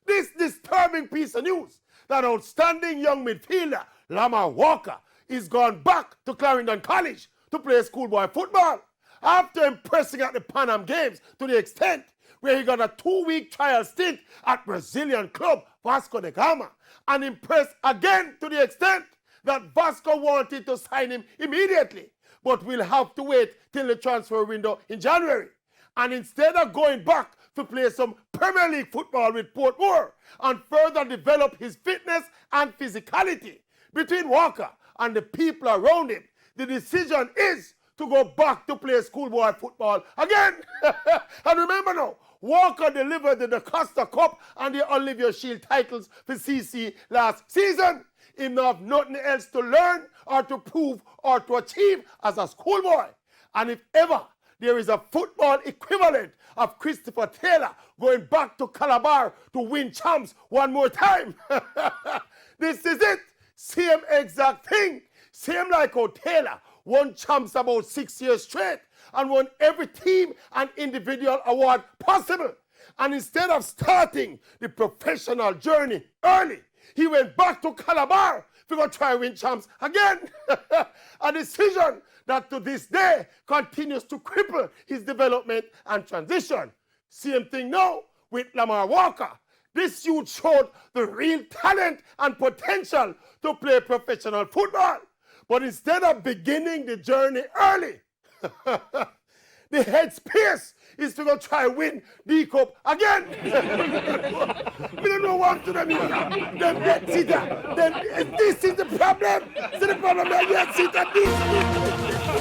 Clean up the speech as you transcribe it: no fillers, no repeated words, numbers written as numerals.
This disturbing piece of news that outstanding young midfielder Lamar Walker is gone back to Clarendon College to play schoolboy football after impressing at the Pan Am Games to the extent where he got a 2-week trial stint at Brazilian club Vasco da Gama and impressed again to the extent that Vasco wanted to sign him immediately, but we'll have to wait till the transfer window in January. And instead of going back to play some Premier League football with Portmore and further develop his fitness and physicality, between Walker and the people around him, the decision is to go back to play schoolboy football again. And remember now, Walker delivered the Costa Cup and the Olivier Shield titles for CC last season. He don't have nothing else to learn or to prove or to achieve as a schoolboy. And if ever there is a football equivalent of Christopher Taylor going back to Calabar to win champs one more time, this is it. Same exact thing. Same like how Taylor won champs about 6 years straight and won every team and individual award possible. And instead of starting the professional journey early, he went back to Calabar to go try win champs again. A decision that to this day continues to cripple his development and transition. Same thing now with Lamar Walker. This youth showed the real talent and potential to play professional football. But instead of beginning the journey early, the headspace is to go try win D Cup again. We don't know what to them here. Them get sitter. This is the problem. See the problem that you sit at this.